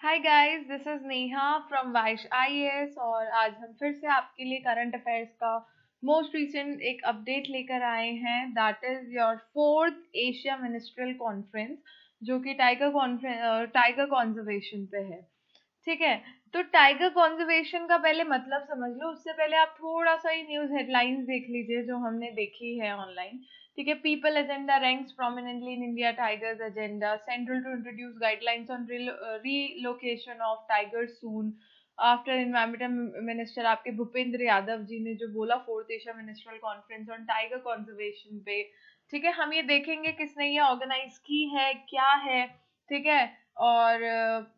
Hi guys, this is Neha from Vaish IAS और आज हम फिर से आपके लिए करंट अफेयर्स का मोस्ट रिसेंट एक अपडेट लेकर आए हैं। That is your fourth Asia ministerial conference जो कि टाइगर कॉन्जर्वेशन पे है। ठीक है, तो टाइगर कंजर्वेशन का पहले मतलब समझ लो, उससे पहले आप थोड़ा सा ही न्यूज हेडलाइंस देख लीजिए जो हमने देखी है ऑनलाइन। ठीक है, people agenda ranks prominently in India tigers agenda, central to introduce guidelines on relocation of tigers soon after environmental minister आपके भूपेंद्र यादव जी ने जो बोला fourth Asia ministerial conference on tiger conservation पे। ठीक है, हम ये देखेंगे किसने ये ऑर्गेनाइज की है, क्या है। ठीक है, और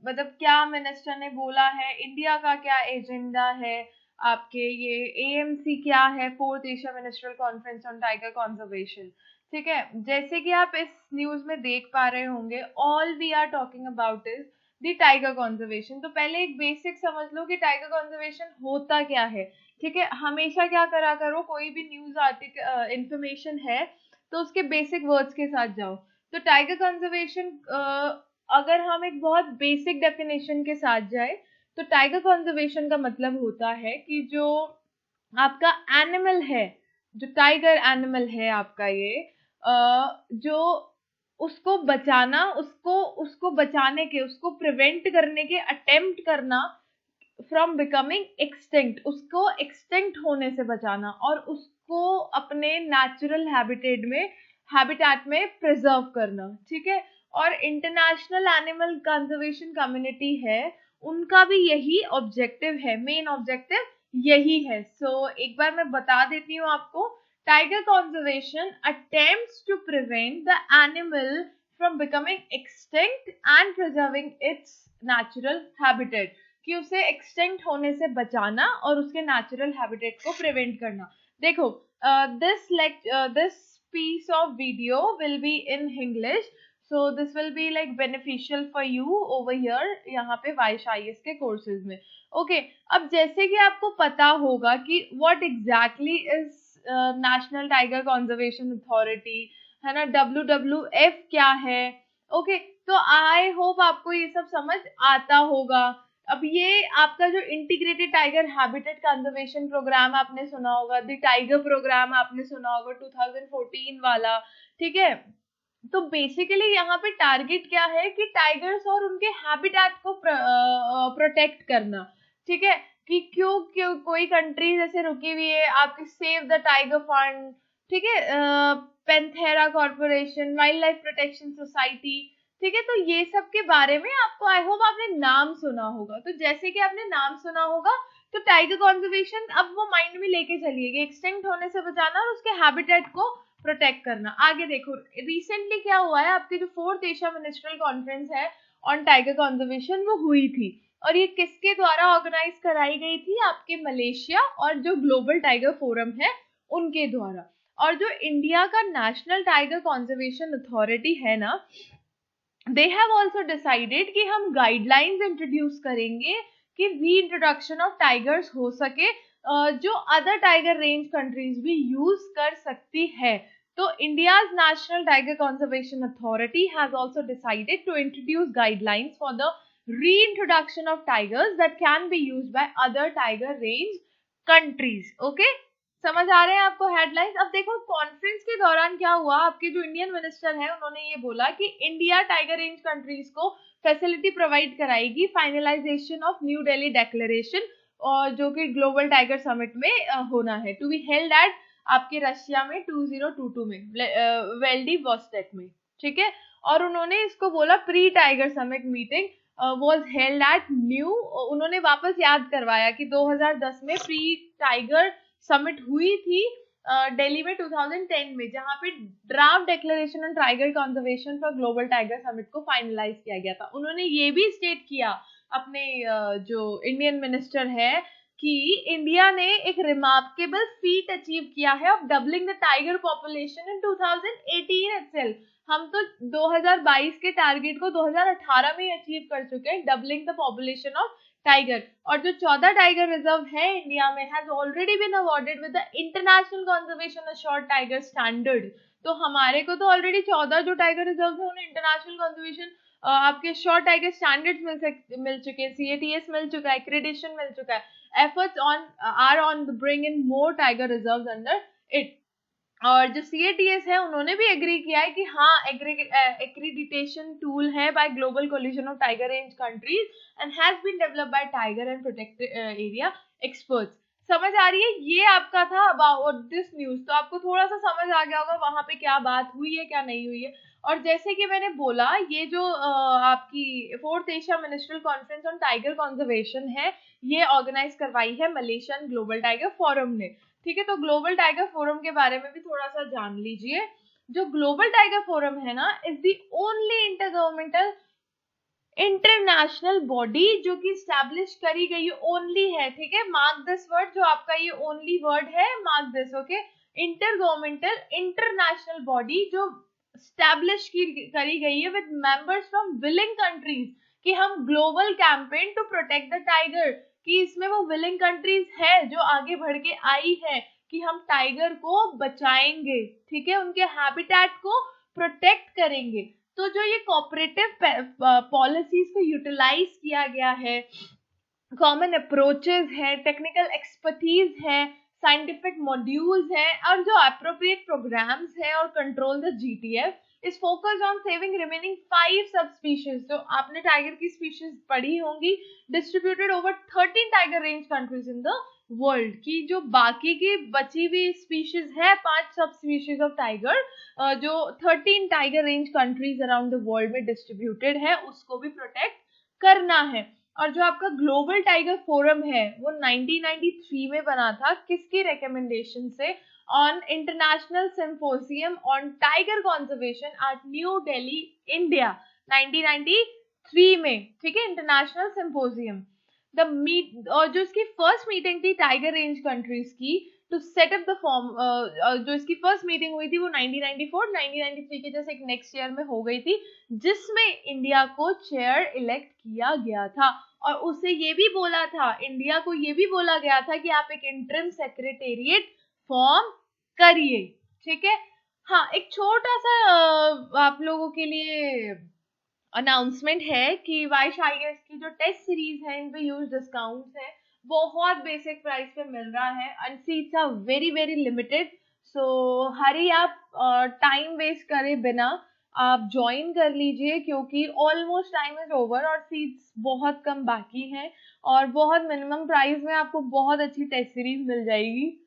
मतलब क्या मिनिस्टर ने बोला है, इंडिया का क्या एजेंडा है, आपके ये एएमसी क्या है, fourth Asia ministerial conference on tiger conservation. ठीक है, जैसे कि आप इस न्यूज में देख पा रहे होंगे, all we are talking about is the tiger conservation. तो पहले एक बेसिक समझ लो कि टाइगर कंजर्वेशन होता क्या है। ठीक है, हमेशा क्या करा करो, कोई भी न्यूज आर्टिकल इंफॉर्मेशन है तो उसके बेसिक वर्ड्स के साथ जाओ। तो टाइगर कंजर्वेशन, अगर हम एक बहुत बेसिक डेफिनेशन के साथ जाए तो टाइगर कंजर्वेशन का मतलब होता है कि जो आपका एनिमल है, जो टाइगर एनिमल है आपका ये, जो उसको बचाना, उसको उसको बचाने के, उसको प्रिवेंट करने के अटेम्प्ट करना फ्रॉम बिकमिंग एक्सटिंक्ट, उसको एक्सटिंक्ट होने से बचाना और उसको अपने नेचुरल हैबिटेट में प्रिजर्व करना। ठीक है, और इंटरनेशनल एनिमल कंजर्वेशन कम्युनिटी है, उनका भी यही ऑब्जेक्टिव है, मेन ऑब्जेक्टिव यही है। एक बार मैं बता देती हूँ आपको। Tiger conservation attempts to prevent the animal from becoming extinct and preserving its natural habitat, कि उसे एक्सटिंक्ट होने से बचाना और उसके नेचुरल हैबिटेट को प्रिवेंट करना। देखो, this piece of video will be in English, so this will be like beneficial for you over here यहाँ पे वाइश आईएएस के कोर्सेज में। ओके, अब जैसे कि आपको पता होगा कि what exactly is national tiger conservation authority, है ना, WWF क्या है। ओके, तो आई होप आपको ये सब समझ आता होगा। अब ये आपका जो integrated tiger habitat conservation programme आपने सुना होगा, द टाइगर प्रोग्राम आपने सुना होगा 2014 वाला। ठीक है, तो बेसिकली यहाँ पे टारगेट क्या है कि टाइगर्स और उनके हैबिटेट को प्रोटेक्ट करना। ठीक है, कि क्यों कोई कंट्री जैसे रुकी हुई है, आपकी सेव द टाइगर फंड, ठीक है, Panthera corporation, wild life protection society. ठीक है, तो ये सब के बारे में आपको, आई होप आपने नाम सुना होगा। तो जैसे कि आपने नाम सुना होगा, तो टाइगर कंजर्वेशन अब वो माइंड में लेके चलिए, एक्सटिंक्ट होने से बचाना और उसके हैबिटेट को प्रोटेक्ट करना। आगे देखो, रिसेंटली क्या हुआ है, आपकी जो फोर्थ एशिया मिनिस्ट्रियल कॉन्फ्रेंस है ऑन टाइगर कंजर्वेशन वो हुई थी, और ये किसके द्वारा ऑर्गेनाइज कराई गई थी, आपके मलेशिया और जो ग्लोबल टाइगर फोरम है उनके द्वारा। और जो इंडिया का नेशनल टाइगर कंजर्वेशन अथॉरिटी है ना, दे हैव ऑल्सो डिसाइडेड कि हम गाइडलाइंस इंट्रोड्यूस करेंगे कि री इंट्रोडक्शन ऑफ टाइगर्स हो सके, जो अदर टाइगर रेंज कंट्रीज भी यूज कर सकती है। तो India's national tiger conservation authority has also decided to introduce guidelines for the reintroduction of tigers that can be used by other tiger range countries. Okay, समझ आ रहे हैं आपको headlines. अब देखो कॉन्फ्रेंस के दौरान क्या हुआ, आपके जो इंडियन मिनिस्टर है उन्होंने ये बोला कि इंडिया टाइगर रेंज कंट्रीज को फैसिलिटी प्रोवाइड कराएगी finalisation of new Delhi declaration, और जो कि ग्लोबल टाइगर समिट में होना है, टू बी हेल्ड एट आपके रशिया में 2022 में, वेल्डिवोस्टोक में। ठीक है, और उन्होंने इसको बोला pre tiger summit meeting was held at new, उन्होंने वापस याद करवाया कि 2010 में प्री टाइगर समिट हुई थी दिल्ली में 2010 में, जहां पे draft declaration on tiger conservation for global tiger summit को फाइनलाइज किया गया था। उन्होंने ये भी स्टेट किया अपने जो इंडियन मिनिस्टर है कि इंडिया ने एक रिमार्केबल फीट अचीव किया है of doubling the tiger population in 2018 itself. हम तो 2022 के टारगेट को 2018 में अचीव कर चुके हैं, doubling the population of tiger. और जो 14 टाइगर रिजर्व है इंडिया में has already been awarded with the international conservation assured tiger standard. तो हमारे को तो ऑलरेडी 14 जो टाइगर रिजर्व है उन्हें इंटरनेशनल कंजर्वेशन आपके शॉर्ट टाइगर स्टैंडर्ड्स मिल चुके हैं, CATS मिल चुका है, एक्रेडिशन मिल चुका है, efforts are on the bring in more tiger reserves under it. और जो CATS है उन्होंने भी एग्री किया है कि हाँ एक्रीडिटेशन टूल है by global coalition of tiger range countries and has been developed by tiger and protected area experts. समझ आ रही है? ये आपका था अबाउट दिस न्यूज। तो आपको थोड़ा सा समझ आ गया होगा वहां पे क्या बात हुई है क्या नहीं हुई है। और जैसे कि मैंने बोला, ये जो आपकी 4th Asia ministerial conference on tiger conservation है, ये ऑर्गेनाइज करवाई है मलेशियन ग्लोबल टाइगर फोरम ने। ठीक है, तो ग्लोबल टाइगर फोरम के बारे में भी थोड़ा सा जान लीजिए। जो ग्लोबल टाइगर फोरम है ना, is the only intergovernmental international body जो कि स्टैब्लिश करी गई ओनली है। ठीक है, मार्क दिस वर्ड, जो आपका ये ओनली वर्ड है, mark this, okay. Intergovernmental international body जो स्टैब्लिश करी गई है with members from willing countries, कि हम global campaign to protect the tiger, कि इसमें वो विलिंग कंट्रीज है जो आगे बढ़ के आई है कि हम टाइगर को बचाएंगे, ठीक है, उनके हैबिटेट को प्रोटेक्ट करेंगे। तो जो ये कोऑपरेटिव पॉलिसीज को यूटिलाइज किया गया है, कॉमन अप्रोचेस है, टेक्निकल एक्सपर्टीज है, साइंटिफिक मॉड्यूल्स है, और जो अप्रोप्रिएट प्रोग्राम्स है और control the GTF is focused on saving remaining 5 सब स्पीशीज। जो आपने टाइगर की स्पीशीज पढ़ी होंगी, distributed over 13 tiger range countries in the world, की जो बाकी की बची हुई स्पीशीज है, 5 सब स्पीशीज ऑफ टाइगर जो 13 tiger range countries around the world में डिस्ट्रीब्यूटेड है, उसको भी प्रोटेक्ट करना है। और जो आपका ग्लोबल टाइगर फोरम है वो 1993 में बना था, किसकी रिकमेंडेशन से? On international symposium on tiger conservation at New Delhi, India, 1993 में। ठीक है, इंटरनेशनल सिम्पोजियम और जो इसकी फर्स्ट मीटिंग थी टाइगर रेंज कंट्रीज की to set up the form, जो इसकी फर्स्ट मीटिंग हुई थी वो 1993 के जैसे एक नेक्स्ट ईयर में हो गई थी, जिसमें इंडिया को चेयर इलेक्ट किया गया था। और उसे ये भी बोला था, इंडिया को ये भी बोला गया था कि आप एक इंटरिम सेक्रेटेरिएट फॉर्म करिए। ठीक है, हाँ, एक छोटा सा आप लोगों के लिए अनाउंसमेंट है कि वाइश आईएएस की जो टेस्ट सीरीज है, इन पे ह्यूज डिस्काउंट्स है, बहुत बेसिक प्राइस पे मिल रहा है, and seats are very very limited. So hurry आप टाइम वेस्ट करे बिना आप ज्वाइन कर लीजिए, क्योंकि ऑलमोस्ट टाइम इज ओवर और सीट्स बहुत कम बाकी हैं, और बहुत मिनिमम प्राइस में आपको बहुत अच्छी टेस्ट सीरीज मिल जाएगी।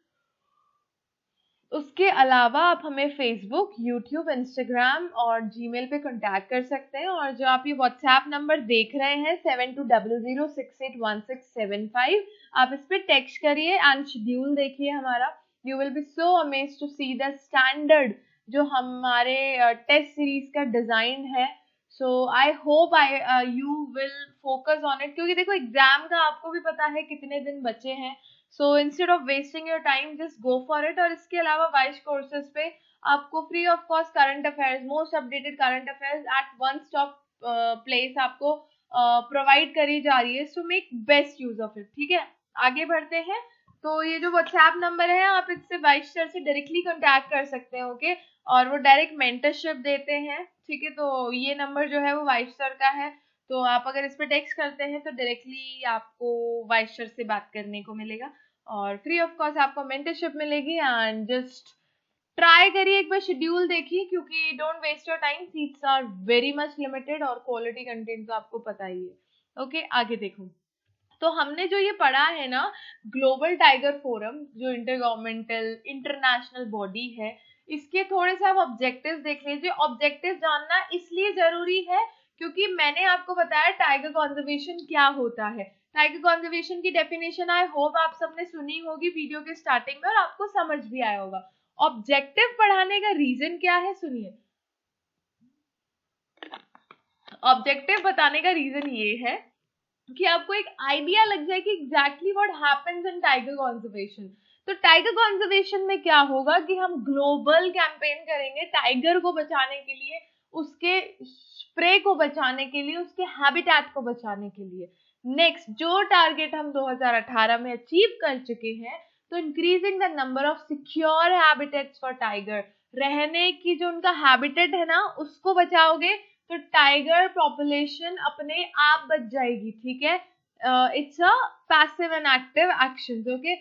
उसके अलावा आप हमें फेसबुक, यूट्यूब, इंस्टाग्राम और जीमेल पे कांटेक्ट कर सकते हैं। और जो आप ये व्हाट्सएप नंबर देख रहे हैं 7200681675, आप इस पे टेक्स्ट करिए एंड शेड्यूल देखिए हमारा। You will be so amazed to see the standard जो हमारे टेस्ट सीरीज का डिजाइन है। So I hope you will focus on it, क्योंकि देखो एग्जाम का आपको भी पता है कितने दिन बचे हैं। So instead of wasting your time, just go for it. और इसके अलावा वाइश कोर्सेज पे आपको free of cost current affairs, most updated current affairs at one stop place आपको प्रोवाइड करी जा रही है। So make best use of it. ठीक है, आगे बढ़ते हैं। तो ये जो व्हाट्सएप नंबर है, आप इससे वाइश सर से डायरेक्टली कॉन्टैक्ट कर सकते हैं, ओके। और वो डायरेक्ट मेंटरशिप देते हैं। ठीक है, तो ये नंबर जो है वो वाइश सर का है, तो आप अगर इस पे टेक्स्ट करते हैं तो डायरेक्टली आपको वाइस सर से बात करने को मिलेगा, और फ्री ऑफ कॉस्ट आपको मेंटरशिप मिलेगी। एंड जस्ट ट्राई करिए, एक बार शेड्यूल देखिए, क्योंकि don't waste your time, seats are very much limited और क्वालिटी कंटेंट तो आपको पता ही है। ओके, आगे देखो। तो हमने जो ये पढ़ा है ना, ग्लोबल टाइगर फोरम जो इंटरगवर्नमेंटल इंटरनेशनल बॉडी है, इसके थोड़े से आप ऑब्जेक्टिव्स देख लीजिए। ऑब्जेक्टिव जानना इसलिए जरूरी है क्योंकि मैंने आपको बताया टाइगर कंजर्वेशन क्या होता है। टाइगर कंजर्वेशन की डेफिनेशन आई होप आप सबने सुनी होगी वीडियो के स्टार्टिंग में, और आपको समझ भी आया होगा। ऑब्जेक्टिव पढ़ाने का रीजन क्या है, सुनिए। ऑब्जेक्टिव बताने का रीजन ये है कि आपको एक आइडिया लग जाए कि exactly what happens in tiger conservation. तो टाइगर कंजर्वेशन में क्या होगा कि हम ग्लोबल कैंपेन करेंगे टाइगर को बचाने के लिए, उसके स्प्रे को बचाने के लिए, उसके हैबिटेट को बचाने के लिए। नेक्स्ट, जो टारगेट हम 2018 में अचीव कर चुके हैं, तो increasing the number of secure habitats for tiger, रहने की जो उनका हैबिटेट है ना उसको बचाओगे तो टाइगर पॉपुलेशन अपने आप बच जाएगी, ठीक है। It's a passive and active action. Okay,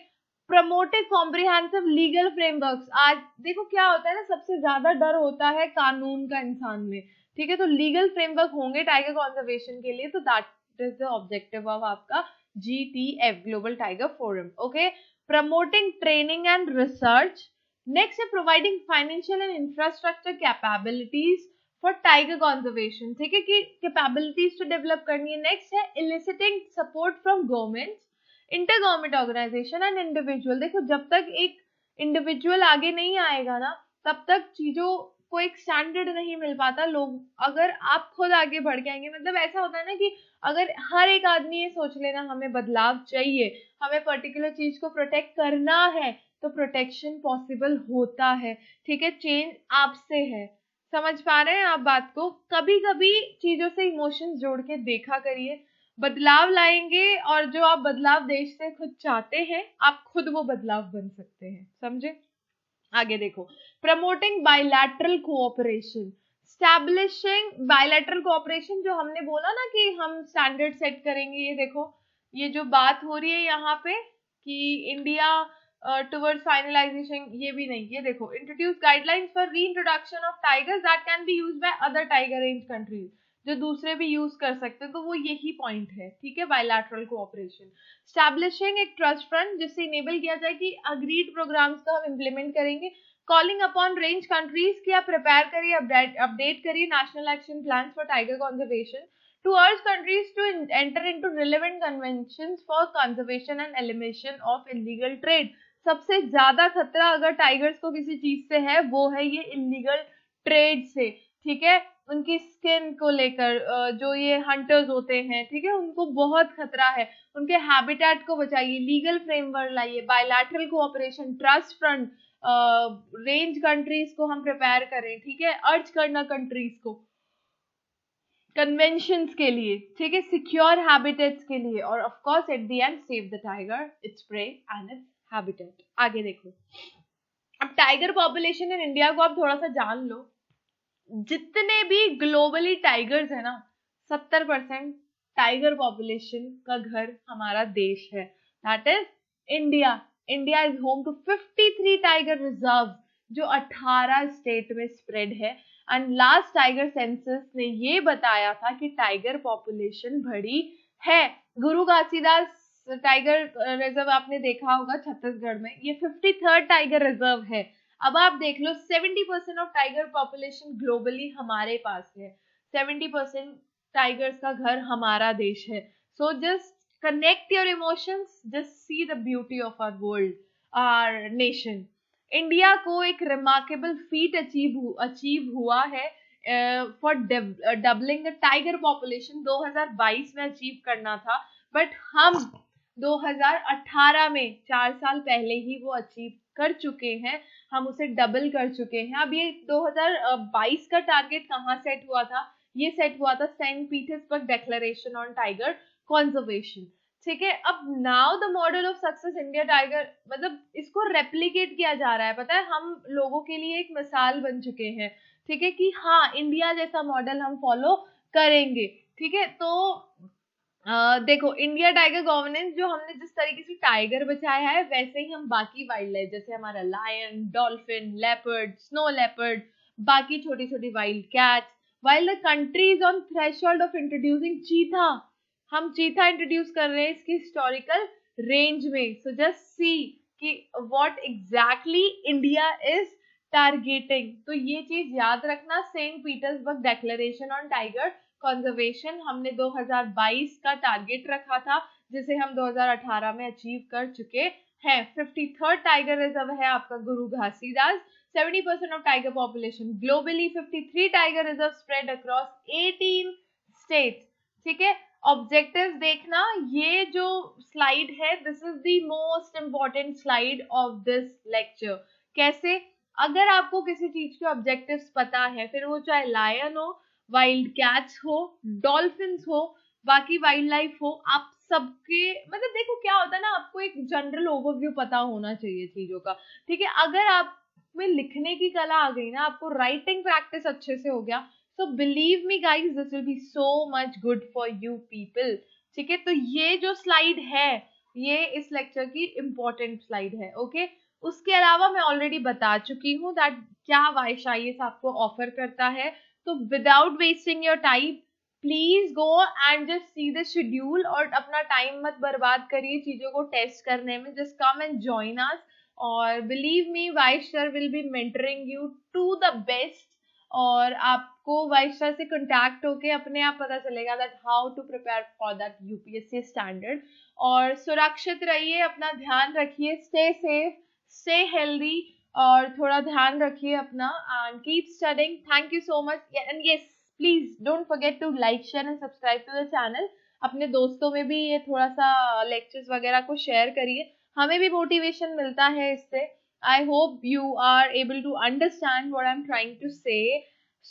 promoted comprehensive legal frameworks. आज देखो क्या होता है ना, सबसे ज्यादा डर होता है कानून का इंसान में, ठीक है। तो लीगल फ्रेमवर्क होंगे टाइगर कंजर्वेशन के लिए, तो that is the objective of आपका GTF, global tiger forum. Okay, promoting training and research. Next है providing financial and infrastructure capabilities for tiger conservation, ठीक है, कि कैपेबिलिटीज तो डेवलप करनी है। नेक्स्ट है eliciting support from government, inter government organisation and individual. देखो जब तक एक इंडिविजुअल आगे नहीं आएगा ना, तब तक चीजों को एक स्टैंडर्ड नहीं मिल पाता। लोग अगर आप खुद आगे बढ़ के आएंगे, मतलब ऐसा होता है ना कि अगर हर एक आदमी ये सोच लेना हमें बदलाव चाहिए, हमें पर्टिकुलर चीज को प्रोटेक्ट करना है, तो प्रोटेक्शन पॉसिबल होता है, ठीक है। चेंज आपसे है, समझ पा रहे हैं आप बात को। कभी कभी चीजों से इमोशंस जोड़ के देखा करिए, बदलाव लाएंगे, और जो आप बदलाव देश से खुद चाहते हैं, आप खुद वो बदलाव बन सकते हैं, समझे। आगे देखो, promoting bilateral cooperation, establishing bilateral cooperation. जो हमने बोला ना कि हम स्टैंडर्ड सेट करेंगे, ये देखो ये जो बात हो रही है यहाँ पे कि इंडिया टुवर्ड्स फाइनलाइजेशन, ये भी नहीं, ये देखो introduce guidelines for reintroduction of tigers that can be used by other tiger range countries, जो दूसरे भी यूज कर सकते हैं, तो वो यही पॉइंट है, ठीक है। बायलैटरल कोऑपरेशन, स्टैब्लिशिंग एक ट्रस्ट फंड जिससे इनेबल किया जाए कि अग्रीड प्रोग्राम्स को हम इम्प्लीमेंट करेंगे। कॉलिंग अपॉन रेंज कंट्रीज कि आप प्रिपेयर करिए, अपडेट करिए national action plan for tiger conservation, to urge countries to enter into relevant conventions for conservation and elimination of illegal trade। सबसे ज्यादा खतरा अगर टाइगर्स को किसी चीज से है, वो है ये इलीगल ट्रेड से, ठीक है। उनकी स्किन को लेकर जो ये हंटर्स होते हैं, ठीक है, उनको बहुत खतरा है, उनके हैबिटेट को बचाइए, लीगल फ्रेमवर्क लाइए, bilateral cooperation, trust fund, range countries को हम प्रिपेयर करें, ठीक है, अर्ज करना कंट्रीज को कन्वेंशंस के लिए, ठीक है, सिक्योर हैबिटेट्स के लिए, और of course at the end save the tiger, its prey and its habitat. आगे देखो, अब टाइगर पॉपुलेशन इन इंडिया को आप थोड़ा सा जान लो। जितने भी ग्लोबली टाइगर्स है ना, 70% टाइगर पॉपुलेशन का घर हमारा देश है, that is India. India is home to 53 tiger reserve जो 18 स्टेट में स्प्रेड है। एंड लास्ट टाइगर सेंसस ने ये बताया था कि टाइगर पॉपुलेशन बढ़ी है। गुरु घासीदास टाइगर रिजर्व आपने देखा होगा छत्तीसगढ़ में, ये 53rd टाइगर रिजर्व है। अब आप देख लो 70% ऑफ टाइगर पॉपुलेशन ग्लोबली हमारे पास है, 70% टाइगर्स का घर हमारा देश है। So just connect your emotions, just see the beauty of our world, our nation. India को एक रिमार्केबल फीट अचीव हुआ है for doubling the tiger population. 2022 में अचीव करना था, बट हम 2018 में 4 साल पहले ही वो अचीव कर चुके हैं, हम उसे डबल कर चुके हैं। अब ये 2022 का टारगेट कहाँ सेट हुआ था? ये सेट हुआ था Saint Petersburg declaration on tiger conservation, ठीक है। अब now the model of success India tiger, मतलब इसको रेप्लिकेट किया जा रहा है, पता है, हम लोगों के लिए एक मिसाल बन चुके हैं, ठीक है, कि हाँ इंडिया जैसा मॉडल हम फॉलो करेंगे, ठीक है। तो देखो इंडिया टाइगर गवर्नेंस, जो हमने जिस तरीके से टाइगर बचाया है, वैसे ही हम बाकी वाइल्ड लाइफ जैसे हमारा lion, dolphin, leopard, snow leopard, बाकी छोटी छोटी wild cats, while the country is on threshold of introducing cheetah, हम चीथा इंट्रोड्यूस कर रहे हैं इसकी हिस्टोरिकल रेंज में। सो जस्ट सी कि what exactly India is targeting. तो ये चीज याद रखना, Saint Petersburg declaration on tiger conservation हमने 2022 का टारगेट रखा था, जिसे हम 2018 में अचीव कर चुके हैं। 53rd टाइगर रिजर्व है आपका गुरु Ghasidas. 70% of tiger population globally, 53 tiger reserve spread across 18 states, ठीक है। ऑब्जेक्टिव्स देखना, ये जो स्लाइड है, this is the most important slide of this lecture. कैसे? अगर आपको किसी चीज के ऑब्जेक्टिव्स पता है, फिर वो चाहे लायन हो, वाइल्ड कैट्स हो, डॉल्फिन्स हो, बाकी वाइल्ड लाइफ हो, आप सबके, मतलब देखो क्या होता है ना, आपको एक जनरल ओवरव्यू पता होना चाहिए चीजों का, ठीक है। अगर आप में लिखने की कला आ गई ना, आपको राइटिंग प्रैक्टिस अच्छे से हो गया, so believe me guys, this will be so much good for you people. ठीक है, तो ये जो स्लाइड है ये इस लेक्चर की इम्पोर्टेंट स्लाइड है. ओके, उसके अलावा मैं ऑलरेडी बता चुकी हूँ दैट क्या वाइश IAS आपको ऑफर करता है. तो without wasting your time, please go and just see the schedule, और अपना टाइम मत बर्बाद करिए चीजों को टेस्ट करने में. Just come and join us, और believe me Vaish sir will be mentoring you to the best. और आपको वाइश सर से कांटेक्ट होके अपने आप पता चलेगा that how to prepare for that UPSC standard. और सुरक्षित रहिए, अपना ध्यान रखिए, स्टे सेफ, स्टे हेल्दी, और थोड़ा ध्यान रखिए अपना, and keep studying. Thank you so much, and yes, please don't forget to like, share and subscribe to the channel. अपने दोस्तों में भी ये थोड़ा सा लेक्चर्स वगैरह को शेयर करिए, हमें भी मोटिवेशन मिलता है इससे. I hope you are able to understand what I'm trying to say.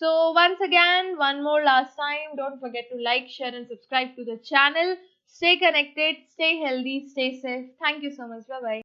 So once again, one more last time, don't forget to like, share and subscribe to the channel. Stay connected, stay healthy, stay safe. Thank you so much. Bye bye.